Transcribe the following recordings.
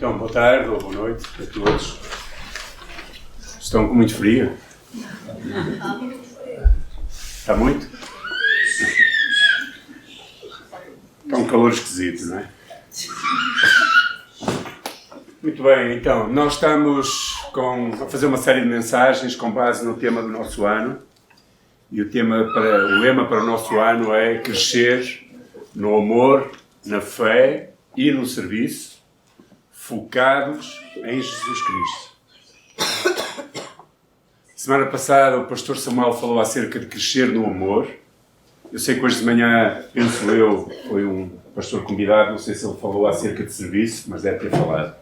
Então, boa tarde ou boa noite a todos. Estão com muito frio? Está muito? Está um calor esquisito, não é? Muito bem, então, nós estamos a fazer uma série de mensagens com base no tema do nosso ano. E o lema para o nosso ano é crescer no amor, na fé e no serviço, focados em Jesus Cristo. Semana passada o pastor Samuel falou acerca de crescer no amor. Eu sei que hoje de manhã, penso eu, foi um pastor convidado, não sei se ele falou acerca de serviço, mas deve ter falado.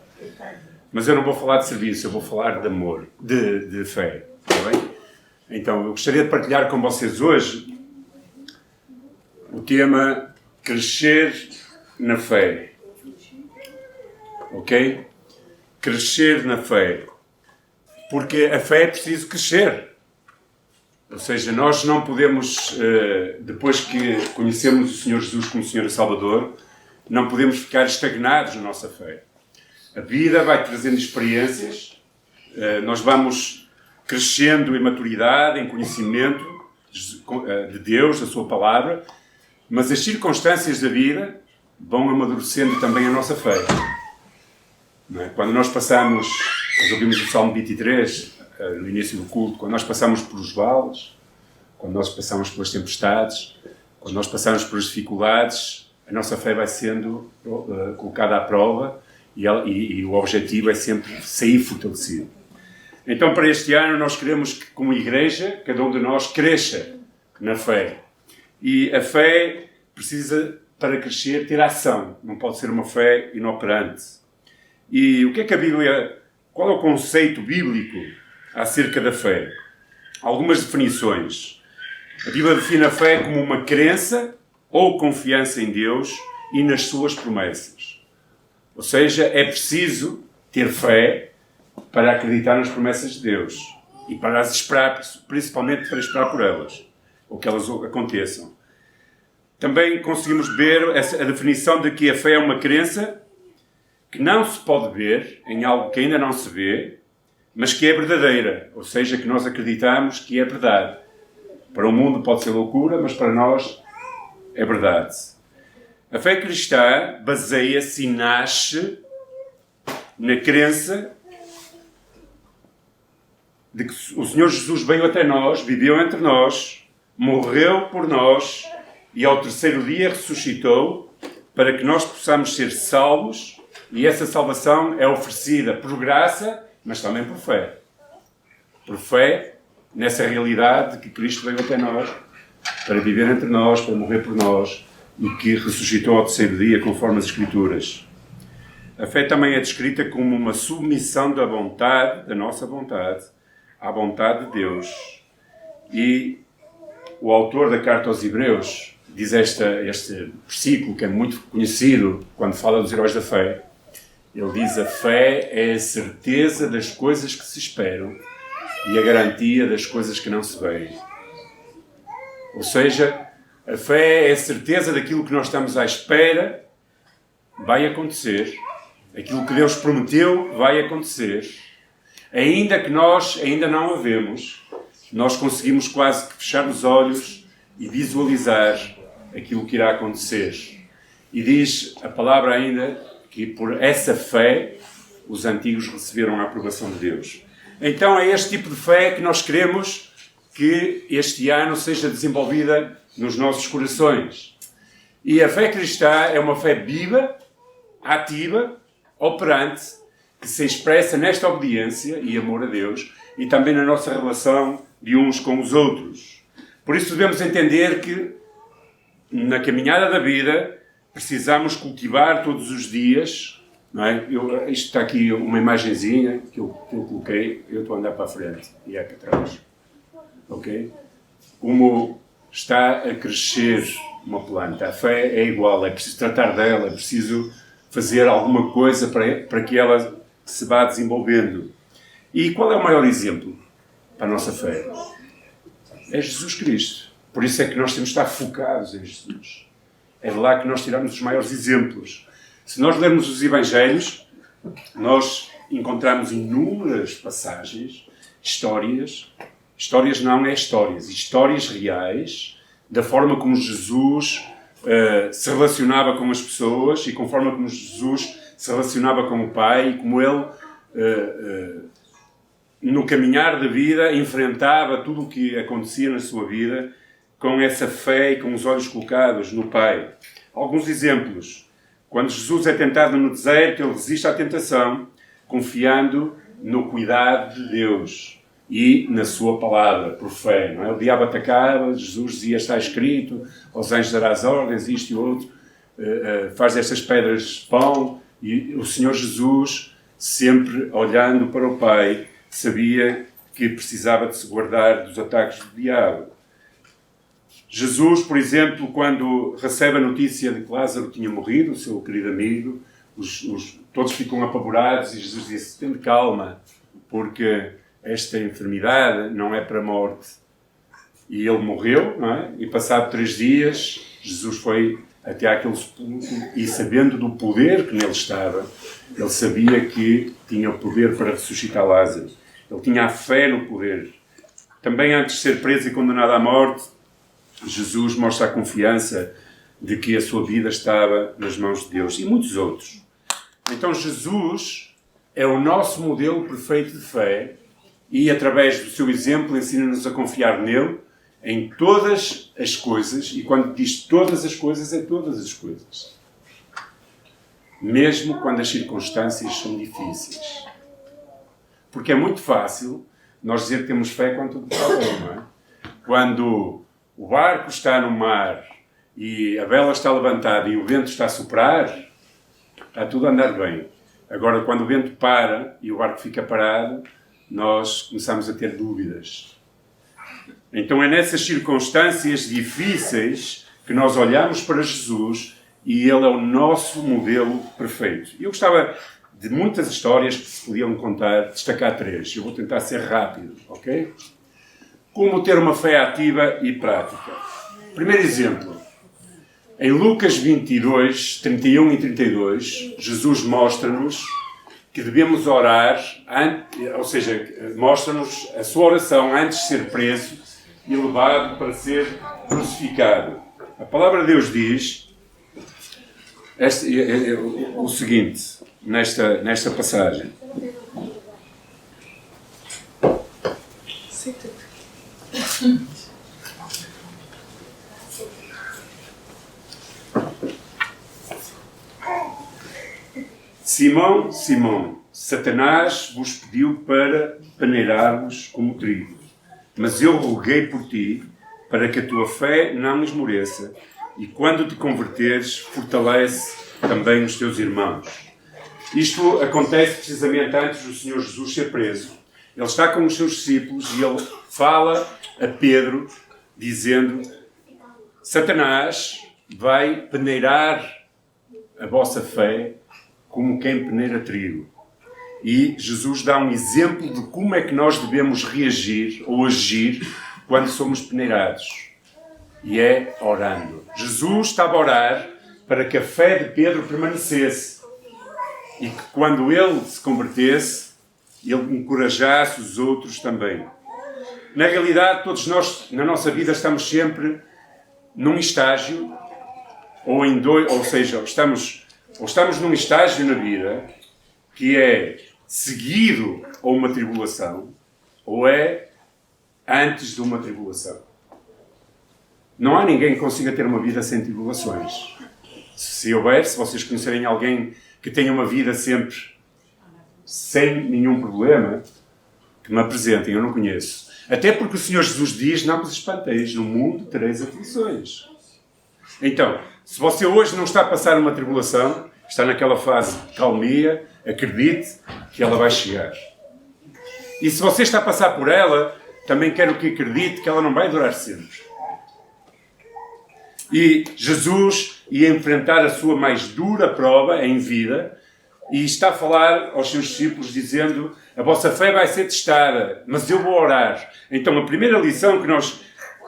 Mas eu não vou falar de serviço, eu vou falar de amor, de fé, está bem? Então, eu gostaria de partilhar com vocês hoje o tema crescer na fé. Ok? Crescer na fé. Porque a fé é preciso crescer. Ou seja, nós não podemos, depois que conhecemos o Senhor Jesus como Senhor e Salvador, não podemos ficar estagnados na nossa fé. A vida vai trazendo experiências, nós vamos crescendo em maturidade, em conhecimento de Deus, da Sua Palavra, mas as circunstâncias da vida vão amadurecendo também a nossa fé. Não é? Quando nós ouvimos o Salmo 23, no início do culto, quando nós passamos pelos vales, quando nós passamos pelas tempestades, quando nós passamos pelas dificuldades, a nossa fé vai sendo colocada à prova e o objetivo é sempre sair fortalecido. Então, para este ano, nós queremos que, como igreja, cada um de nós cresça na fé. E a fé precisa, para crescer, ter ação. Não pode ser uma fé inoperante. E o que é que a Bíblia... Qual é o conceito bíblico acerca da fé? Algumas definições. A Bíblia define a fé como uma crença ou confiança em Deus e nas suas promessas. Ou seja, é preciso ter fé para acreditar nas promessas de Deus e para as esperar, principalmente para esperar por elas, ou que elas aconteçam. Também conseguimos ver a definição de que a fé é uma crença que não se pode ver em algo que ainda não se vê, mas que é verdadeira, ou seja, que nós acreditamos que é verdade. Para o mundo pode ser loucura, mas para nós é verdade. A fé cristã baseia-se e nasce na crença de que o Senhor Jesus veio até nós, viveu entre nós, morreu por nós e ao terceiro dia ressuscitou para que nós possamos ser salvos, e essa salvação é oferecida por graça, mas também por fé. Por fé nessa realidade de que Cristo veio até nós para viver entre nós, para morrer por nós e que ressuscitou ao terceiro dia conforme as Escrituras. A fé também é descrita como uma submissão da nossa vontade, à vontade de Deus. E o autor da carta aos Hebreus diz este versículo que é muito conhecido quando fala dos heróis da fé. Ele diz: a fé é a certeza das coisas que se esperam e a garantia das coisas que não se veem. Ou seja, a fé é a certeza daquilo que nós estamos à espera vai acontecer. Aquilo que Deus prometeu vai acontecer. Ainda que nós ainda não a vemos, nós conseguimos quase que fechar os olhos e visualizar aquilo que irá acontecer. E diz a palavra ainda que por essa fé os antigos receberam a aprovação de Deus. Então é este tipo de fé que nós queremos que este ano seja desenvolvida nos nossos corações. E a fé cristã é uma fé viva, ativa, operante, que se expressa nesta obediência e amor a Deus e também na nossa relação de uns com os outros. Por isso devemos entender que na caminhada da vida precisamos cultivar todos os dias, não é? Isto está aqui uma imagenzinha que eu coloquei, eu estou a andar para a frente e é para trás. Ok? Como está a crescer uma planta. A fé é igual, é preciso tratar dela, é preciso fazer alguma coisa para que ela se vá desenvolvendo. E qual é o maior exemplo para a nossa fé? É Jesus Cristo. Por isso é que nós temos de estar focados em Jesus. É de lá que nós tiramos os maiores exemplos. Se nós lermos os Evangelhos, nós encontramos inúmeras passagens, histórias reais, da forma como Jesus se relacionava com as pessoas e com a forma como Jesus se relacionava com o Pai e como ele, no caminhar da vida, enfrentava tudo o que acontecia na sua vida com essa fé e com os olhos colocados no Pai. Alguns exemplos. Quando Jesus é tentado no deserto, ele resiste à tentação, confiando no cuidado de Deus e na sua palavra, por fé. Não é? O diabo atacava, Jesus dizia, está escrito, aos anjos darás ordens, isto e outro, faz estas pedras pão, e o Senhor Jesus, sempre olhando para o Pai, sabia que precisava de se guardar dos ataques do diabo. Jesus, por exemplo, quando recebe a notícia de que Lázaro tinha morrido, o seu querido amigo, todos ficam apavorados e Jesus disse, tende calma, porque esta enfermidade não é para a morte. E ele morreu, não é? E passado 3 dias, Jesus foi até àquele sepulcro e, sabendo do poder que nele estava, ele sabia que tinha o poder para ressuscitar Lázaro. Ele tinha a fé no poder. Também antes de ser preso e condenado à morte, Jesus mostra a confiança de que a sua vida estava nas mãos de Deus. E muitos outros. Então Jesus é o nosso modelo perfeito de fé e, através do seu exemplo, ensina-nos a confiar nele em todas as coisas. E quando diz todas as coisas, é todas as coisas. Mesmo quando as circunstâncias são difíceis. Porque é muito fácil nós dizer que temos fé quando tudo está bem, não é? Quando o barco está no mar e a vela está levantada e o vento está a soprar, está tudo a andar bem. Agora, quando o vento para e o barco fica parado, nós começamos a ter dúvidas. Então é nessas circunstâncias difíceis que nós olhamos para Jesus e Ele é o nosso modelo perfeito. Eu gostava de muitas histórias que se podiam contar, destacar 3. Eu vou tentar ser rápido, ok? Como ter uma fé ativa e prática. Primeiro exemplo. Em Lucas 22, 31 e 32, Jesus mostra-nos que devemos orar, ou seja, mostra-nos a sua oração antes de ser preso e levado para ser crucificado. A palavra de Deus diz o seguinte, nesta passagem. Simão, Simão, Satanás vos pediu para peneirar-vos como trigo. Mas eu roguei por ti, para que a tua fé não esmoreça, e quando te converteres, fortalece também os teus irmãos. Isto acontece precisamente antes do Senhor Jesus ser preso. Ele está com os seus discípulos e ele fala a Pedro, dizendo: Satanás vai peneirar a vossa fé como quem peneira trigo. E Jesus dá um exemplo de como é que nós devemos reagir ou agir quando somos peneirados. E é orando. Jesus estava a orar para que a fé de Pedro permanecesse. E que quando ele se convertesse, ele encorajasse os outros também. Na realidade, todos nós, na nossa vida, estamos sempre num estágio, ou em dois, ou seja, estamos num estágio na vida que é seguido a uma tribulação, ou é antes de uma tribulação. Não há ninguém que consiga ter uma vida sem tribulações. Se houver, se vocês conhecerem alguém que tenha uma vida sempre sem nenhum problema, que me apresentem, eu não conheço. Até porque o Senhor Jesus diz: não vos espanteis, no mundo tereis aflições. Então, se você hoje não está a passar uma tribulação, está naquela fase de calmia, acredite que ela vai chegar. E se você está a passar por ela, também quero que acredite que ela não vai durar sempre. E Jesus ia enfrentar a sua mais dura prova em vida e está a falar aos seus discípulos dizendo: a vossa fé vai ser testada, mas eu vou orar. Então a primeira lição que nós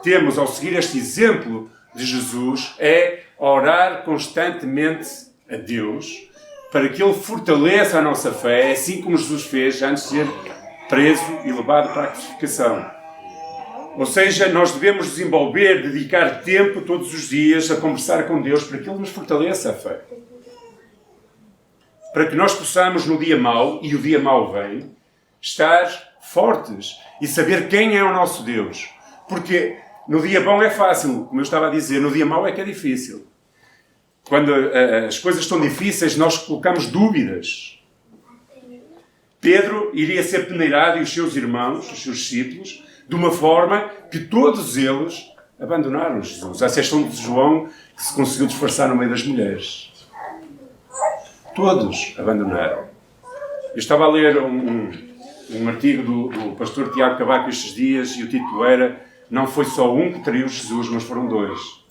temos ao seguir este exemplo de Jesus é orar constantemente a Deus para que Ele fortaleça a nossa fé, assim como Jesus fez antes de ser preso e levado para a crucificação. Ou seja, nós devemos desenvolver, dedicar tempo todos os dias a conversar com Deus para que Ele nos fortaleça a fé. Para que nós possamos, no dia mau, e o dia mau vem, estar fortes e saber quem é o nosso Deus. Porque no dia bom é fácil, como eu estava a dizer, no dia mau é que é difícil. Quando as coisas estão difíceis, nós colocamos dúvidas. Pedro iria ser peneirado e os seus irmãos, os seus discípulos, de uma forma que todos eles abandonaram Jesus. À exceção de João, que se conseguiu disfarçar no meio das mulheres. Todos abandonaram. Eu estava a ler um artigo do pastor Tiago Cavaco estes dias e o título era "Não foi só um que traiu Jesus, mas foram dois".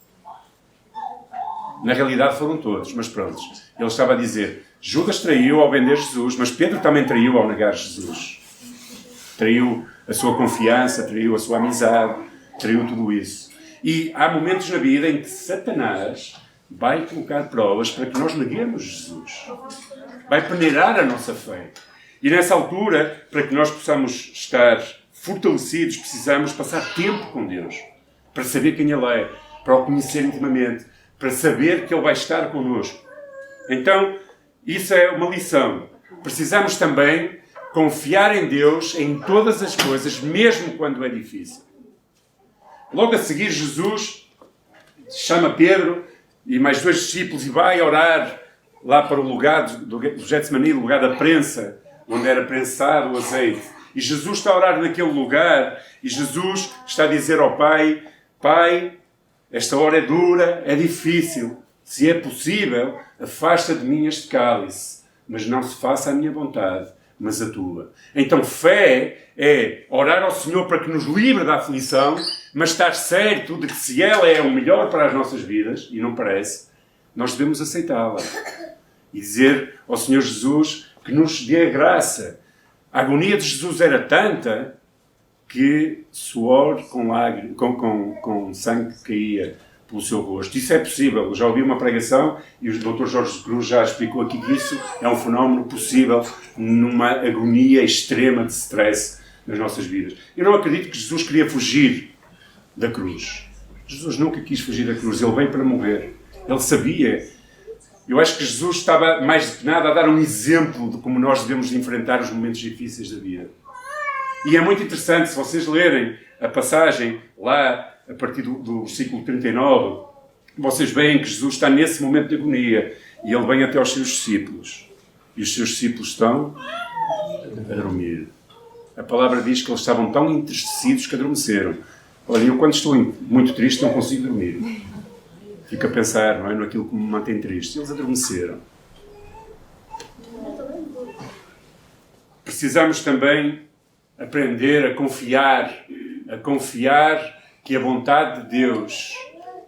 Na realidade foram todos, mas pronto. Ele estava a dizer, Judas traiu ao vender Jesus, mas Pedro também traiu ao negar Jesus. Traiu a sua confiança, traiu a sua amizade, traiu tudo isso. E há momentos na vida em que Satanás vai colocar provas para que nós neguemos Jesus. Vai peneirar a nossa fé. E nessa altura, para que nós possamos estar fortalecidos, precisamos passar tempo com Deus. Para saber quem Ele é, para o conhecer intimamente, para saber que Ele vai estar connosco. Então, isso é uma lição. Precisamos também confiar em Deus em todas as coisas, mesmo quando é difícil. Logo a seguir, Jesus chama Pedro e mais dois discípulos e vai orar lá para o lugar do Getsemani, o lugar da prensa, onde era prensado o azeite. E Jesus está a orar naquele lugar e Jesus está a dizer ao Pai, Pai, esta hora é dura, é difícil. Se é possível, afasta de mim este cálice. Mas não se faça a minha vontade, mas a tua. Então fé é orar ao Senhor para que nos livre da aflição, mas estar certo de que se ela é o melhor para as nossas vidas, e não parece, nós devemos aceitá-la. E dizer ao Senhor Jesus que nos dê a graça. A agonia de Jesus era tanta que suor com sangue caía pelo seu rosto. Isso é possível. Eu já ouvi uma pregação e o Dr. Jorge Cruz já explicou aqui que isso é um fenómeno possível numa agonia extrema de stress nas nossas vidas. Eu não acredito que Jesus queria fugir da cruz. Jesus nunca quis fugir da cruz. Ele veio para morrer. Ele sabia. Eu acho que Jesus estava, mais do que nada, a dar um exemplo de como nós devemos enfrentar os momentos difíceis da vida. E é muito interessante, se vocês lerem a passagem lá, a partir do versículo 39, vocês veem que Jesus está nesse momento de agonia e ele vem até aos seus discípulos. E os seus discípulos estão a dormir. A palavra diz que eles estavam tão entristecidos que adormeceram. Olha, eu quando estou muito triste não consigo dormir. Fico a pensar, não é, naquilo que me mantém triste. Eles adormeceram. Precisamos também aprender a confiar que a vontade de Deus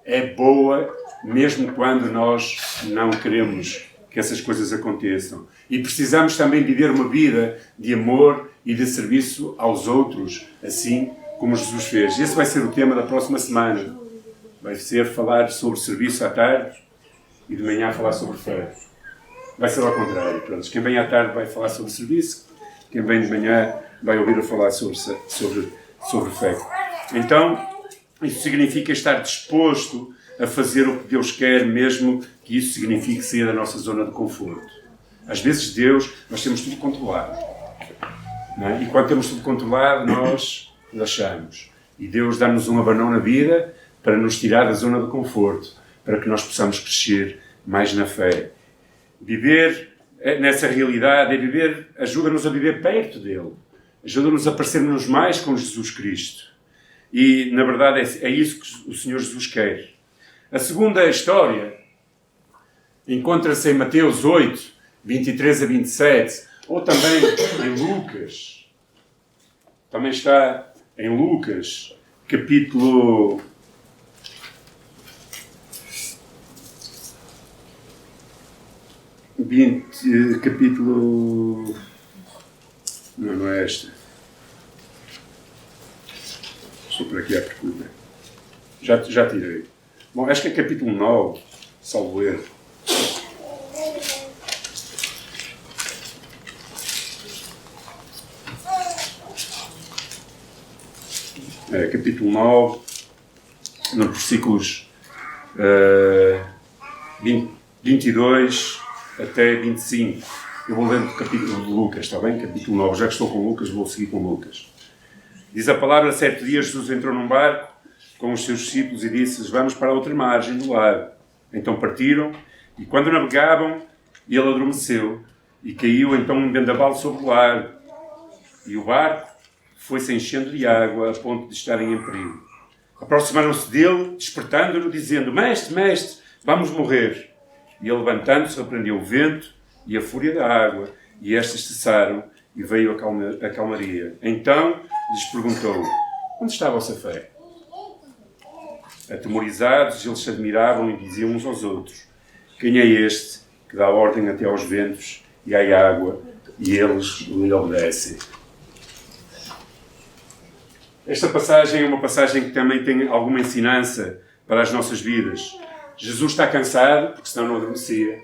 é boa, mesmo quando nós não queremos que essas coisas aconteçam. E precisamos também viver uma vida de amor e de serviço aos outros, assim como Jesus fez. Esse vai ser o tema da próxima semana. Vai ser falar sobre serviço à tarde e de manhã falar sobre fé. Vai ser ao contrário. Pronto, quem vem à tarde vai falar sobre serviço, quem vem de manhã vai ouvir a falar sobre fé. Então, isso significa estar disposto a fazer o que Deus quer, mesmo que isso signifique sair da nossa zona de conforto. Às vezes, nós temos tudo controlado. Não é? E quando temos tudo controlado, nós relaxamos. E Deus dá-nos um abanão na vida para nos tirar da zona de conforto, para que nós possamos crescer mais na fé. Viver nessa realidade, ajuda-nos a viver perto dele. Ajuda-nos a parecermos mais com Jesus Cristo. E, na verdade, é isso que o Senhor Jesus quer. A segunda história encontra-se em Mateus 8, 23 a 27, ou também em Lucas. Também está em Lucas, capítulo 20, capítulo... Não é esta. Estou por aqui à procura. Já tirei. Bom, acho que é capítulo 9, salvo erro. capítulo 9, nos versículos 22 até 25. Eu vou ler o capítulo de Lucas, está bem? Capítulo 9. Já que estou com Lucas, vou seguir com Lucas. Diz a palavra: certo dia Jesus entrou num barco com os seus discípulos e disse-lhes: vamos para a outra margem do lago. Então partiram, e quando navegavam, ele adormeceu, e caiu então um vendaval sobre o lago. E o barco foi-se enchendo de água, a ponto de estarem em perigo. Aproximaram-se dele, despertando-no, dizendo: mestre, mestre, vamos morrer. E ele, levantando-se, repreendeu o vento e a fúria da água, e estas cessaram, e veio a calmaria. Então lhes perguntou: onde está a vossa fé? Atemorizados, eles se admiravam e diziam uns aos outros: quem é este que dá ordem até aos ventos e à água, e eles lhe obedecem? Esta passagem é uma passagem que também tem alguma ensinança para as nossas vidas. Jesus está cansado, porque senão não adormecia.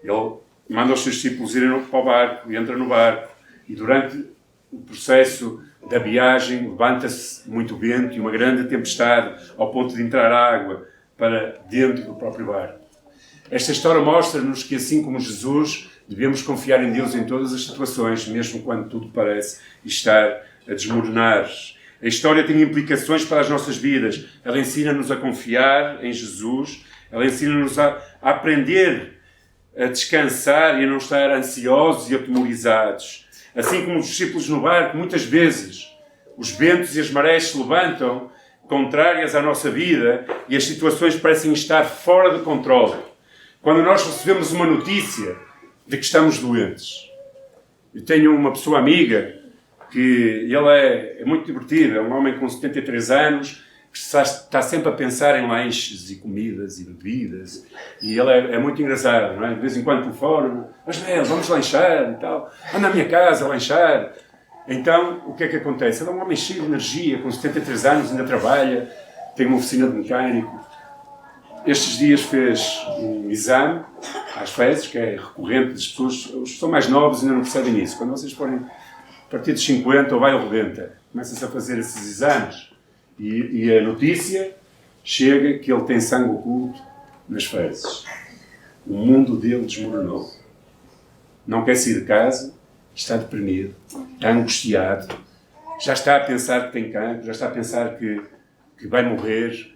Ele manda os seus discípulos irem para o barco, e entra no barco, e durante o processo da viagem levanta-se muito vento e uma grande tempestade, ao ponto de entrar água para dentro do próprio barco. Esta história mostra-nos que, assim como Jesus, devemos confiar em Deus em todas as situações, mesmo quando tudo parece estar a desmoronar. A história tem implicações para as nossas vidas. Ela ensina-nos a confiar em Jesus, ela ensina-nos a aprender a descansar e a não estar ansiosos e atemorizados. Assim como os discípulos no barco, muitas vezes os ventos e as marés se levantam contrárias à nossa vida e as situações parecem estar fora de controle. Quando nós recebemos uma notícia de que estamos doentes. Eu tenho uma pessoa amiga que ele é muito divertido, é um homem com 73 anos, que está sempre a pensar em lanches e comidas e bebidas, e ele é muito engraçado, não é? De vez em quando telefona: mas vamos lanchar e tal, anda à minha casa a lanchar. Então, o que é que acontece? Ele é um homem cheio de energia, com 73 anos, ainda trabalha, tem uma oficina de mecânico. Estes dias fez um exame às fezes, que é recorrente das pessoas, os que são mais novos ainda não percebem isso. Quando vocês forem a partir dos 50 ou vai ao 90, começa-se a fazer esses exames e a notícia chega que ele tem sangue oculto nas fezes. O mundo dele desmoronou. Não quer sair de casa, está deprimido, está angustiado, já está a pensar que tem cancro, já está a pensar que vai morrer.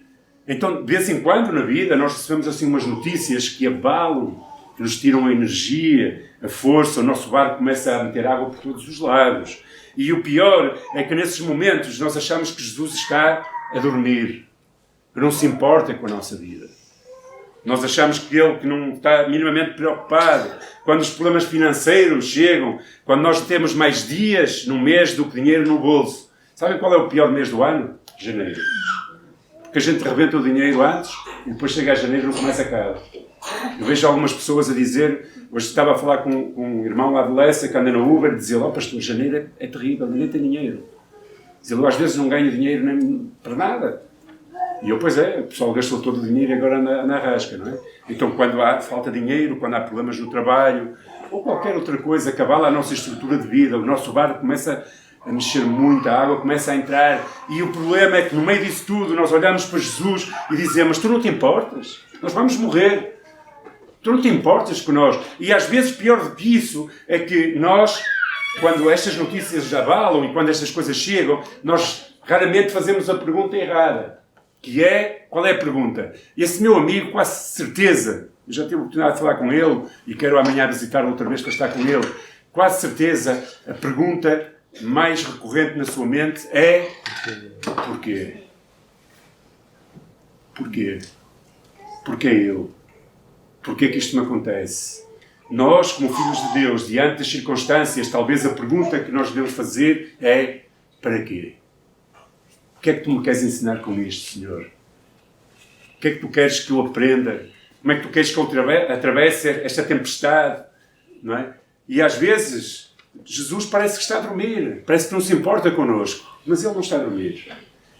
Então, de vez em quando na vida, nós recebemos assim umas notícias que abalam, que nos tiram a energia, a força, o nosso barco começa a meter água por todos os lados. E o pior é que nesses momentos nós achamos que Jesus está a dormir, que não se importa com a nossa vida. Nós achamos que Ele que não está minimamente preocupado. Quando os problemas financeiros chegam, quando nós temos mais dias no mês do que dinheiro no bolso. Sabem qual é o pior mês do ano? Janeiro. Porque a gente rebenta o dinheiro antes e depois chega a janeiro e não começa a cá. Eu vejo algumas pessoas a dizer, hoje estava a falar com um irmão lá de Lessa que anda no Uber e dizia: pastor, janeiro é terrível, ninguém tem dinheiro. Dizia: eu às vezes não ganho dinheiro nem para nada. E eu, pois é, o pessoal gastou todo o dinheiro e agora anda na rasca, não é? Então, quando há falta de dinheiro, quando há problemas no trabalho, ou qualquer outra coisa que abala a nossa estrutura de vida, o nosso barco começa a mexer muito, a água começa a entrar, e o problema é que no meio disso tudo nós olhamos para Jesus e dizemos: tu não te importas? Nós vamos morrer. Tu não te importas com nós. E às vezes, pior do que isso, é que nós, quando estas notícias abalam e quando estas coisas chegam, nós raramente fazemos a pergunta errada. Que é, qual é a pergunta? Esse meu amigo, quase certeza, eu já tive a oportunidade de falar com ele e quero amanhã visitar outra vez para estar com ele, quase certeza, a pergunta mais recorrente na sua mente é: porquê? Porquê? Porquê eu? Porquê que isto me acontece? Nós, como filhos de Deus, diante das circunstâncias, talvez a pergunta que nós devemos fazer é: para quê? O que é que tu me queres ensinar com isto, Senhor? O que é que tu queres que eu aprenda? Como é que tu queres que eu atravesse esta tempestade? Não é? E às vezes, Jesus parece que está a dormir. Parece que não se importa connosco. Mas Ele não está a dormir.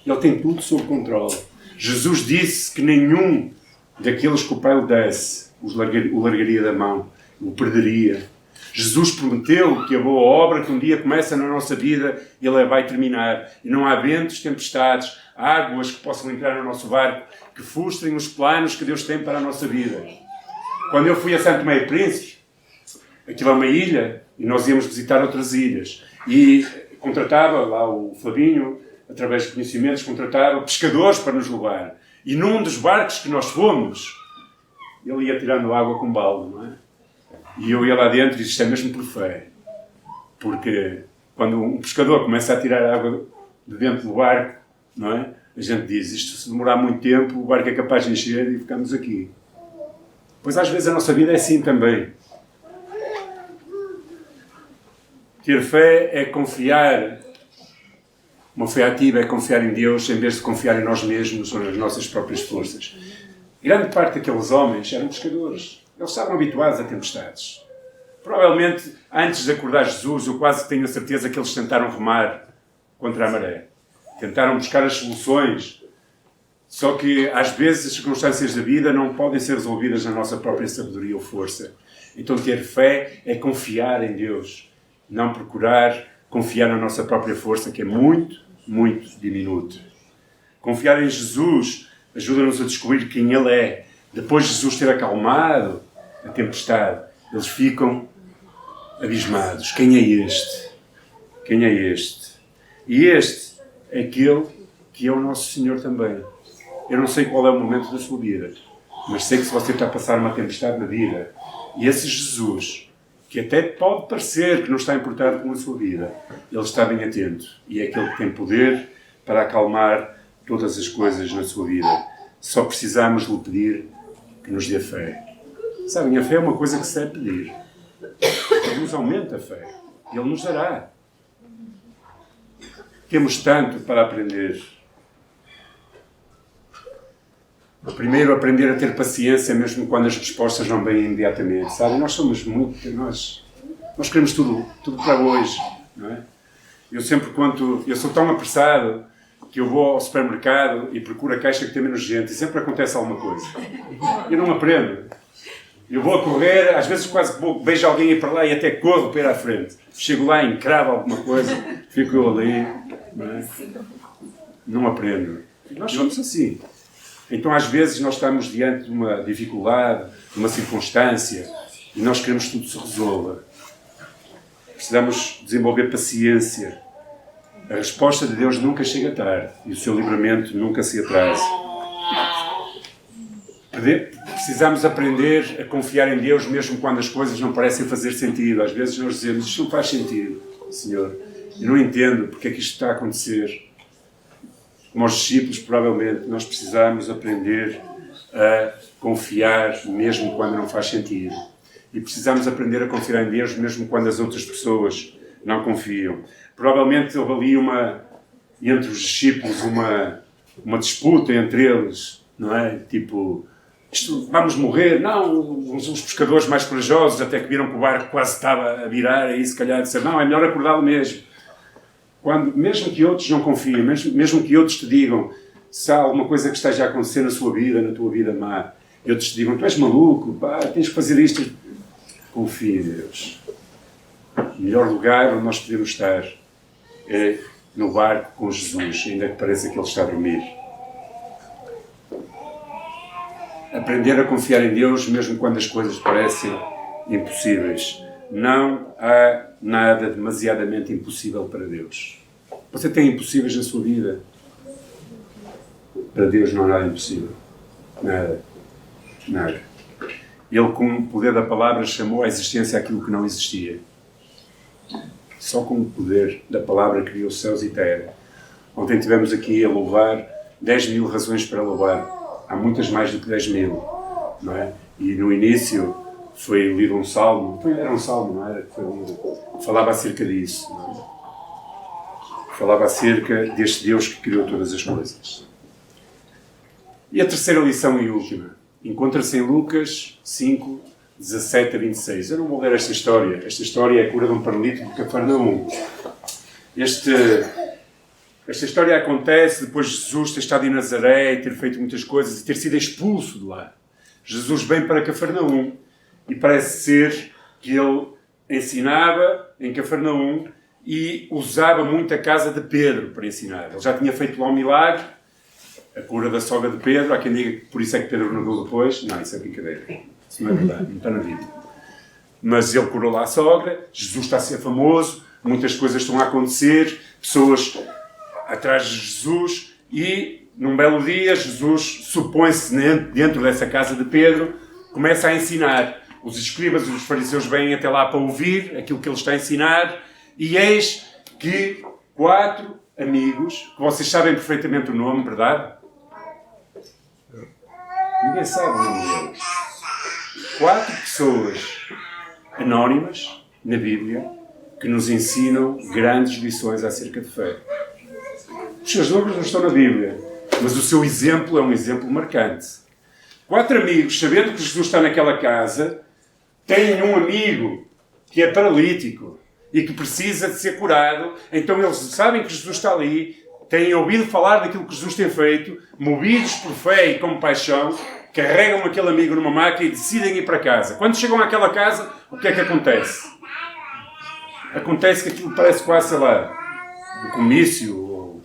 Ele tem tudo sob controle. Jesus disse que nenhum daqueles que o Pai lhe desse o largaria da mão, o perderia. Jesus prometeu que a boa obra que um dia começa na nossa vida, Ele a vai terminar. E não há ventos, tempestades, águas que possam entrar no nosso barco, que frustrem os planos que Deus tem para a nossa vida. Quando eu fui a Santo Meio Príncipe, aquilo é uma ilha, e nós íamos visitar outras ilhas. E contratava lá o Flavinho, através de conhecimentos, contratava pescadores para nos levar. E num dos barcos que nós fomos, ele ia tirando água com balde, não é? E eu ia lá dentro e disse, isto é mesmo por fé. Porque quando um pescador começa a tirar água de dentro do barco, não é? A gente diz, isto se demorar muito tempo, o barco é capaz de encher e ficamos aqui. Pois às vezes a nossa vida é assim também. Ter fé é confiar. Uma fé ativa é confiar em Deus em vez de confiar em nós mesmos ou nas nossas próprias forças. Grande parte daqueles homens eram pescadores. Eles estavam habituados a tempestades. Provavelmente, antes de acordar Jesus, eu quase tenho a certeza que eles tentaram remar contra a maré. Tentaram buscar as soluções. Só que, às vezes, as circunstâncias da vida não podem ser resolvidas na nossa própria sabedoria ou força. Então, ter fé é confiar em Deus. Não procurar confiar na nossa própria força, que é muito, muito diminuto. Confiar em Jesus ajuda-nos a descobrir quem Ele é. Depois de Jesus ter acalmado a tempestade, eles ficam abismados. Quem é este? Quem é este? E este é aquele que é o nosso Senhor também. Eu não sei qual é o momento da sua vida, mas sei que se você está a passar uma tempestade na vida, e esse Jesus, que até pode parecer que não está importado com a sua vida, Ele está bem atento. E é aquele que tem poder para acalmar todas as coisas na sua vida. Só precisamos lhe pedir que nos dê fé. Sabem, a fé é uma coisa que se deve pedir. Ele nos aumenta a fé. Ele nos dará. Temos tanto para aprender. Primeiro, aprender a ter paciência mesmo quando as respostas não vêm imediatamente. Sabem, nós somos muito... Nós queremos tudo para hoje. Não é? Eu sou tão apressado que eu vou ao supermercado e procuro a caixa que tem menos gente e sempre acontece alguma coisa. Eu não aprendo. Eu vou a correr, às vezes quase vejo alguém ir para lá e até corro para ir à frente. Chego lá, encravo alguma coisa, fico eu ali. Não aprendo. Nós somos assim. Então, às vezes, nós estamos diante de uma dificuldade, de uma circunstância, e nós queremos que tudo se resolva. Precisamos desenvolver paciência. A resposta de Deus nunca chega tarde, e o seu livramento nunca se atrasa. Precisamos aprender a confiar em Deus mesmo quando as coisas não parecem fazer sentido. Às vezes nós dizemos, isto não faz sentido, Senhor. Eu não entendo porque é que isto está a acontecer. Como os discípulos, provavelmente, nós precisamos aprender a confiar mesmo quando não faz sentido. E precisamos aprender a confiar em Deus mesmo quando as outras pessoas não confiam. Provavelmente houve ali entre os discípulos uma disputa entre eles, não é? Tipo, vamos morrer? Não, os pescadores mais corajosos, até que viram que o barco quase estava a virar, aí se calhar disseram, não, é melhor acordá-lo mesmo. Mesmo que outros não confiem, mesmo que outros te digam se há alguma coisa que esteja a acontecer na sua vida, na tua vida má, e outros te digam, tu és maluco, pá, tens que fazer isto. Confia em Deus. O melhor lugar onde nós podemos estar é no barco com Jesus, ainda que pareça que Ele está a dormir. Aprender a confiar em Deus mesmo quando as coisas parecem impossíveis. Não há nada demasiadamente impossível para Deus. Você tem impossíveis na sua vida? Para Deus não há nada impossível. Nada. Nada. Ele, com o poder da palavra, chamou à existência aquilo que não existia. Só com o poder da palavra criou céus e terra. Ontem tivemos aqui a louvar 10.000 razões para louvar. Há muitas mais do que 10.000. Não é? E no início foi lido um salmo, era um salmo, não era? Foi lido, falava acerca disso, não é? Falava acerca deste Deus que criou todas as coisas. E a terceira lição e última, encontra-se em Lucas 5, 17 a 26. Eu não vou ler esta história é a cura de um paralítico de Cafarnaum. Esta história acontece depois de Jesus ter estado em Nazaré e ter feito muitas coisas e ter sido expulso de lá. Jesus vem para Cafarnaum. E parece ser que ele ensinava em Cafarnaum e usava muito a casa de Pedro para ensinar. Ele já tinha feito lá um milagre, a cura da sogra de Pedro. Há quem diga que por isso é que Pedro negou depois. Não, isso é brincadeira. Isso não é verdade, não está na Bíblia. Mas ele curou lá a sogra, Jesus está a ser famoso, muitas coisas estão a acontecer, pessoas atrás de Jesus, e num belo dia Jesus supõe-se dentro dessa casa de Pedro, começa a ensinar. Os escribas e os fariseus vêm até lá para ouvir aquilo que ele está a ensinar, e eis que 4 amigos, que vocês sabem perfeitamente o nome, verdade? Ninguém sabe o nome deles. 4 pessoas anónimas na Bíblia que nos ensinam grandes lições acerca de fé. Os seus nomes não estão na Bíblia, mas o seu exemplo é um exemplo marcante. 4 amigos, sabendo que Jesus está naquela casa, têm um amigo que é paralítico e que precisa de ser curado, então eles sabem que Jesus está ali, têm ouvido falar daquilo que Jesus tem feito, movidos por fé e compaixão, carregam aquele amigo numa maca e decidem ir para casa. Quando chegam àquela casa, o que é que acontece? Acontece que aquilo parece quase, sei lá, um comício ou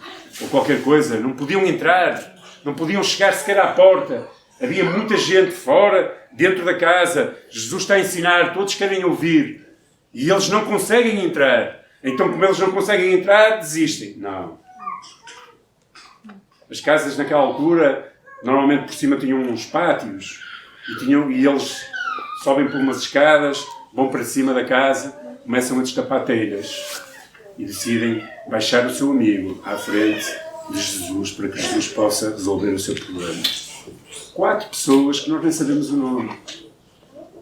qualquer coisa. Não podiam entrar, não podiam chegar sequer à porta. Havia muita gente fora, dentro da casa. Jesus está a ensinar, todos querem ouvir. E eles não conseguem entrar. Então, como eles não conseguem entrar, desistem. Não. As casas naquela altura, normalmente por cima tinham uns pátios. E eles sobem por umas escadas, vão para cima da casa, começam a destapar telhas. E decidem baixar o seu amigo à frente de Jesus, para que Jesus possa resolver o seu problema. 4 pessoas que nós nem sabemos o nome.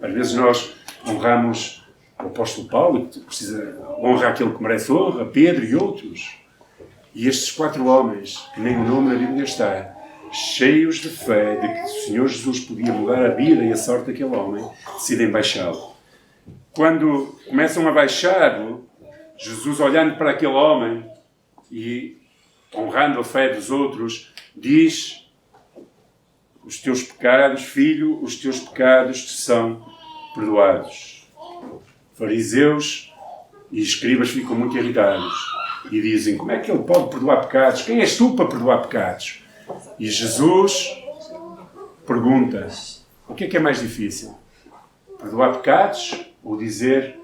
Às vezes nós honramos o apóstolo Paulo, que precisa honrar aquele que merece honra, Pedro e outros. E estes 4 homens, que nem o nome na Bíblia está, cheios de fé de que o Senhor Jesus podia mudar a vida e a sorte daquele homem, decidem baixá-lo. Quando começam a baixá-lo, Jesus, olhando para aquele homem e honrando a fé dos outros, diz: os teus pecados, filho, os teus pecados te são perdoados. Fariseus e escribas ficam muito irritados e dizem: como é que ele pode perdoar pecados? Quem és tu para perdoar pecados? E Jesus pergunta: o que é mais difícil? Perdoar pecados ou dizer: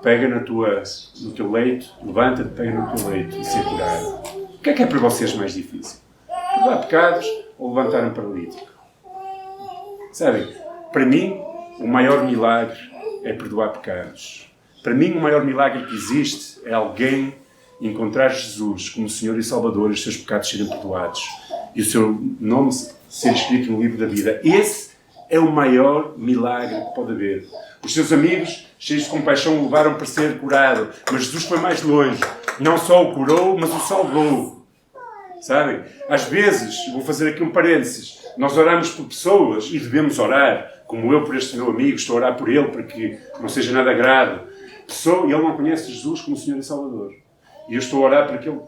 pega no teu leito, levanta-te, pega no teu leito e ser curado? O que é para vocês mais difícil? Perdoar pecados ou levantar um paralítico? Sabem, para mim, o maior milagre é perdoar pecados. Para mim, o maior milagre que existe é alguém encontrar Jesus como Senhor e Salvador e os seus pecados serem perdoados e o seu nome ser escrito no livro da vida. Esse é o maior milagre que pode haver. Os seus amigos, cheios de compaixão, o levaram para ser curado. Mas Jesus foi mais longe. Não só o curou, mas o salvou. Sabem? Às vezes, vou fazer aqui um parênteses, nós oramos por pessoas e devemos orar, como eu por este meu amigo, estou a orar por ele para que não seja nada grave. E ele não conhece Jesus como Senhor e Salvador. E eu estou a orar para que ele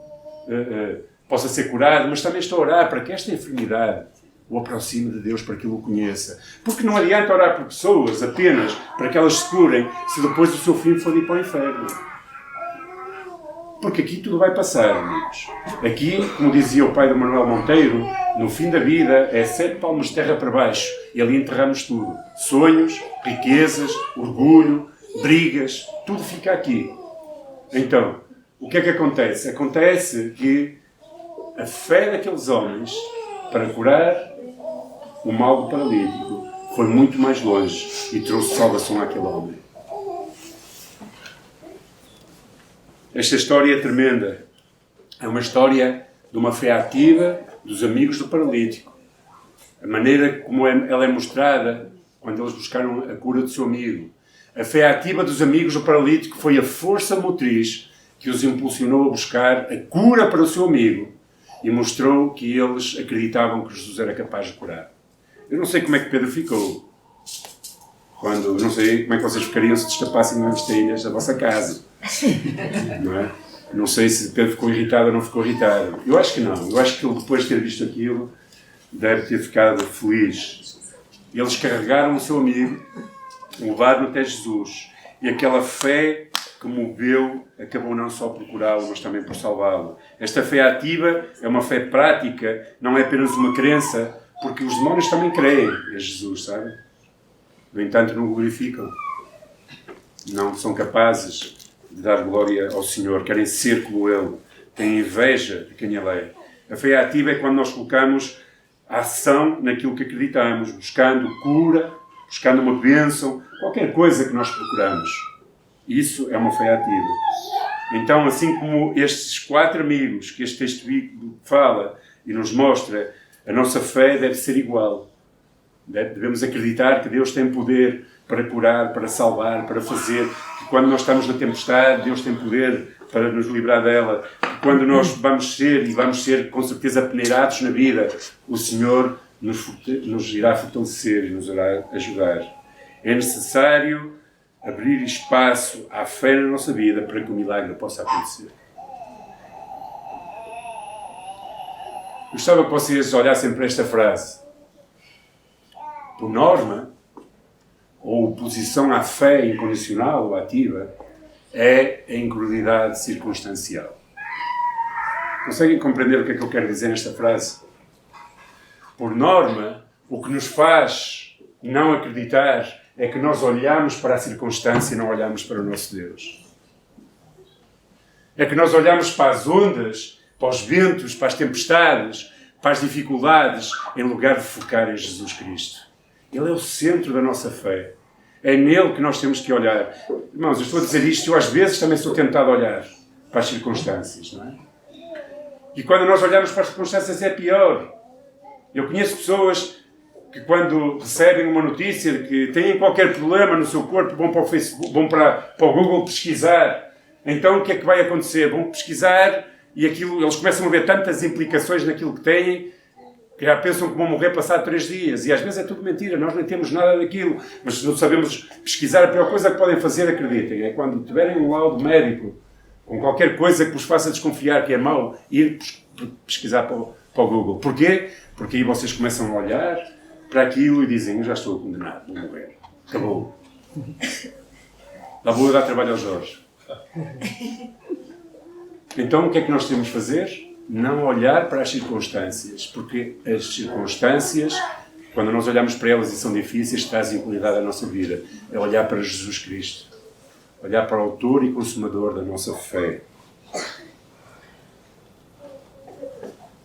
possa ser curado, mas também estou a orar para que esta enfermidade o aproxime de Deus, para que ele o conheça. Porque não adianta orar por pessoas apenas para que elas se curem, se depois o seu fim for ir para o inferno. Porque aqui tudo vai passar, amigos. Aqui, como dizia o pai do Manuel Monteiro, no fim da vida é 7 palmos de terra para baixo e ali enterramos tudo. Sonhos, riquezas, orgulho, brigas, tudo fica aqui. Então, o que é que acontece? Acontece que a fé daqueles homens para curar o mal do paralítico foi muito mais longe e trouxe salvação àquele homem. Esta história é tremenda. É uma história de uma fé ativa dos amigos do paralítico. A maneira como ela é mostrada quando eles buscaram a cura do seu amigo. A fé ativa dos amigos do paralítico foi a força motriz que os impulsionou a buscar a cura para o seu amigo e mostrou que eles acreditavam que Jesus era capaz de curar. Eu não sei como é que Pedro ficou. Não sei como é que vocês ficariam se destapassem as telhas da vossa casa. Não é? Não sei se Pedro ficou irritado ou não ficou irritado. Eu acho que não. Eu acho que ele, depois de ter visto aquilo, deve ter ficado feliz. Eles carregaram o seu amigo, levaram até Jesus. E aquela fé que moveu acabou não só por curá-lo, mas também por salvá-lo. Esta fé ativa é uma fé prática, não é apenas uma crença, porque os demónios também creem em Jesus, sabe? No entanto, não o glorificam. Não são capazes de dar glória ao Senhor, querem ser como Ele, têm inveja de quem Ele é. A fé ativa é quando nós colocamos a ação naquilo que acreditamos, buscando cura, buscando uma bênção, qualquer coisa que nós procuramos. Isso é uma fé ativa. Então, assim como estes 4 amigos que este texto fala e nos mostra, a nossa fé deve ser igual. Devemos acreditar que Deus tem poder para curar, para salvar, para fazer. Que quando nós estamos na tempestade, Deus tem poder para nos livrar dela. Que quando nós vamos ser com certeza peneirados na vida, o Senhor nos irá fortalecer e nos irá ajudar. É necessário abrir espaço à fé na nossa vida para que o milagre possa acontecer. Gostava que vocês olhassem para esta frase. Por norma, ou oposição à fé incondicional ou ativa, é a incredulidade circunstancial. Conseguem compreender o que é que eu quero dizer nesta frase? Por norma, o que nos faz não acreditar é que nós olhamos para a circunstância e não olhamos para o nosso Deus. É que nós olhamos para as ondas, para os ventos, para as tempestades, para as dificuldades, em lugar de focar em Jesus Cristo. Ele é o centro da nossa fé. É nele que nós temos que olhar. Irmãos, eu estou a dizer isto e eu às vezes também sou tentado a olhar para as circunstâncias, não é? E quando nós olhamos para as circunstâncias é pior. Eu conheço pessoas que quando recebem uma notícia de que têm qualquer problema no seu corpo, vão para o Facebook, vão para o Google pesquisar. Então o que é que vai acontecer? Vão pesquisar e eles começam a ver tantas implicações naquilo que têm, que já pensam que vão morrer passado 3 dias. E às vezes é tudo mentira, nós não temos nada daquilo. Mas se não sabemos pesquisar, a pior coisa que podem fazer, acreditem, é quando tiverem um laudo médico com qualquer coisa que vos faça desconfiar que é mau, ir pesquisar para o Google. Porquê? Porque aí vocês começam a olhar para aquilo e dizem, eu já estou condenado, vou morrer. Acabou. Lá vou eu dar trabalho ao Jorge. Então o que é que nós temos de fazer? Não olhar para as circunstâncias, porque as circunstâncias, quando nós olhamos para elas e são difíceis, trazem qualidade à nossa vida. É olhar para Jesus Cristo. Olhar para o autor e consumador da nossa fé.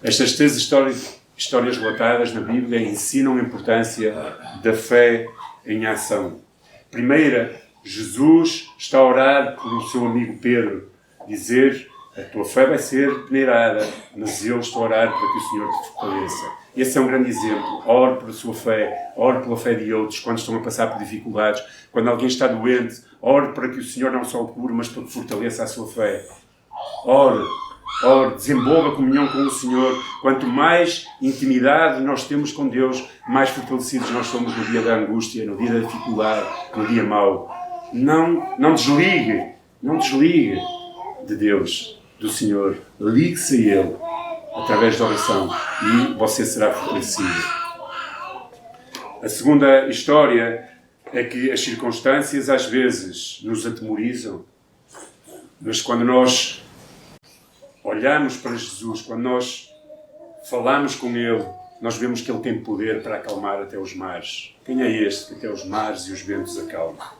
Estas 3 histórias relatadas na Bíblia ensinam a importância da fé em ação. Primeira, Jesus está a orar pelo seu amigo Pedro, dizer, a tua fé vai ser peneirada, mas eu estou a orar para que o Senhor te fortaleça. Esse é um grande exemplo. Ore pela sua fé, ore pela fé de outros, quando estão a passar por dificuldades, quando alguém está doente, ore para que o Senhor não só o cure, mas para que fortaleça a sua fé. Ore, desenvolva a comunhão com o Senhor. Quanto mais intimidade nós temos com Deus, mais fortalecidos nós somos no dia da angústia, no dia da dificuldade, no dia mau. Não desligue de Deus, do Senhor. Ligue-se a Ele através da oração e você será fortalecido. A segunda história é que as circunstâncias às vezes nos atemorizam, mas quando nós olhamos para Jesus, quando nós falamos com Ele, nós vemos que Ele tem poder para acalmar até os mares. Quem é este que até os mares e os ventos acalma?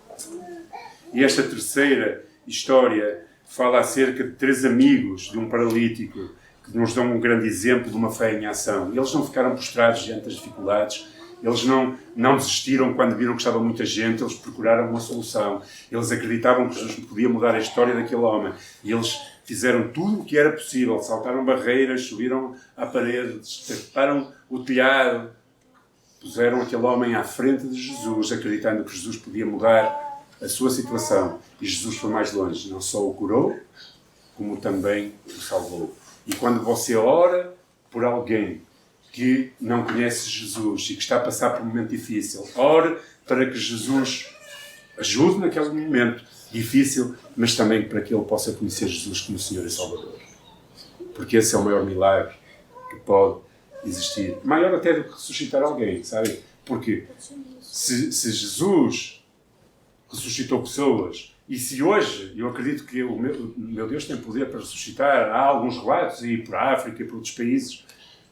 E esta terceira história fala acerca de 3 amigos de um paralítico que nos dão um grande exemplo de uma fé em ação. Eles não ficaram prostrados diante das dificuldades, eles não desistiram quando viram que estava muita gente, eles procuraram uma solução. Eles acreditavam que Jesus podia mudar a história daquele homem. E eles fizeram tudo o que era possível. Saltaram barreiras, subiram à parede, trataram o telhado. Puseram aquele homem à frente de Jesus, acreditando que Jesus podia mudar a sua situação. E Jesus foi mais longe. Não só o curou, como também o salvou. E quando você ora por alguém que não conhece Jesus e que está a passar por um momento difícil, ore para que Jesus ajude naquele momento difícil, mas também para que ele possa conhecer Jesus como Senhor e Salvador. Porque esse é o maior milagre que pode existir. Maior até do que ressuscitar alguém, sabe? Porque se Jesus ressuscitou pessoas, E se hoje, eu acredito que o meu Deus tem poder para ressuscitar, há alguns relatos aí por África e por outros países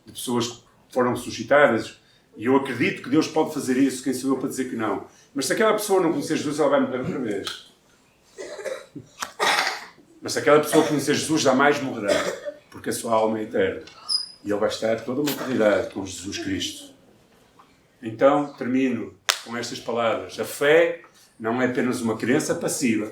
de pessoas que foram ressuscitadas, e eu acredito que Deus pode fazer isso, quem sou eu para dizer que não. Mas se aquela pessoa não conhecer Jesus, ela vai morrer outra vez. Mas se aquela pessoa conhecer Jesus, jamais morrerá, porque a sua alma é eterna. E ele vai estar toda uma eternidade com Jesus Cristo. Então, termino com estas palavras. A fé não é apenas uma crença passiva,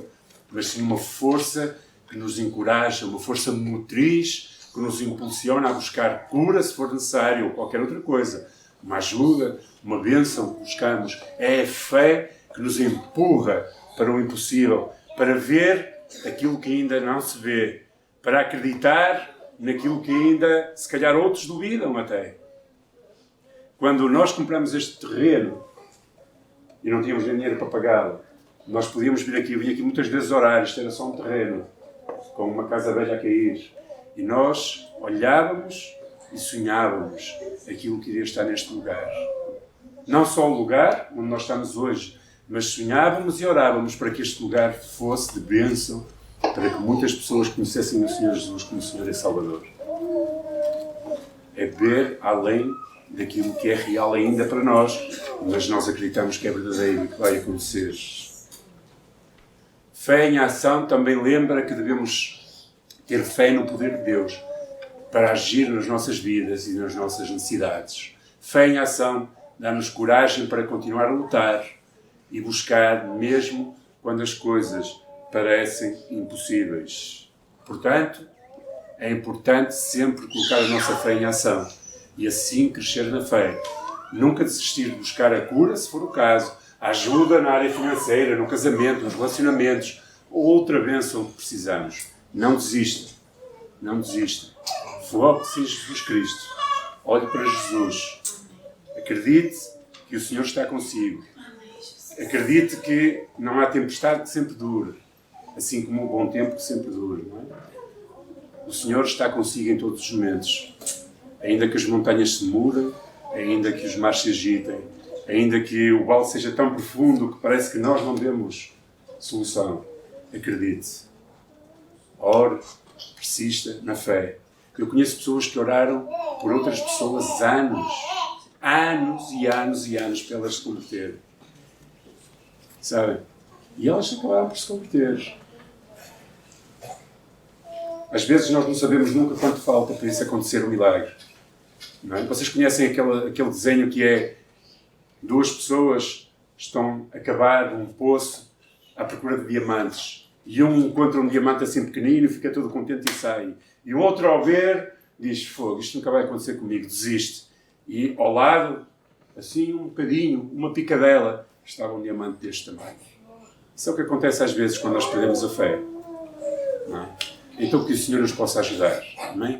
mas sim uma força que nos encoraja, uma força motriz que nos impulsiona a buscar cura, se for necessário, ou qualquer outra coisa. Uma ajuda, uma bênção que buscamos. É a fé que nos empurra para o impossível, para ver aquilo que ainda não se vê, para acreditar naquilo que ainda, se calhar, outros duvidam até. Quando nós compramos este terreno e não tínhamos dinheiro para pagá-lo, nós podíamos vir aqui, eu vinha aqui muitas vezes orar, isto era só um terreno, com uma casa velha a cair. E nós olhávamos e sonhávamos aquilo que iria estar neste lugar. Não só o lugar onde nós estamos hoje, mas sonhávamos e orávamos para que este lugar fosse de bênção, para que muitas pessoas conhecessem o Senhor Jesus como Senhor e Salvador. É ver além daquilo que é real ainda para nós, mas nós acreditamos que é verdadeiro e que vai acontecer. Fé em ação também lembra que devemos ter fé no poder de Deus para agir nas nossas vidas e nas nossas necessidades. Fé em ação dá-nos coragem para continuar a lutar e buscar mesmo quando as coisas parecem impossíveis. Portanto, é importante sempre colocar a nossa fé em ação e assim crescer na fé. Nunca desistir de buscar a cura, se for o caso, a ajuda na área financeira, no casamento, nos relacionamentos, ou outra bênção que precisamos. Não desista. Não desista. Foque-se em Jesus Cristo. Olhe para Jesus. Acredite que o Senhor está consigo. Acredite que não há tempestade que sempre dure, assim como um bom tempo que sempre dure. Não é? O Senhor está consigo em todos os momentos. Ainda que as montanhas se mudem, ainda que os mares se agitem, ainda que o vale seja tão profundo que parece que nós não vemos solução. Acredite. Ore, persista na fé. Eu conheço pessoas que oraram por outras pessoas anos e anos e anos para elas se converterem. Sabem? E elas acabaram por se converter. Às vezes nós não sabemos nunca quanto falta para isso acontecer um milagre. Não é? Vocês conhecem aquele desenho que é duas pessoas estão a cavar um poço à procura de diamantes. E um encontra um diamante assim pequenino, fica todo contente e sai. E o outro, ao ver, diz: fogo, isto nunca vai acontecer comigo, desiste. E ao lado, assim um bocadinho, uma picadela, estava um diamante deste tamanho. Isso é o que acontece às vezes quando nós perdemos a fé. Não é? Então que o Senhor nos possa ajudar. Amém?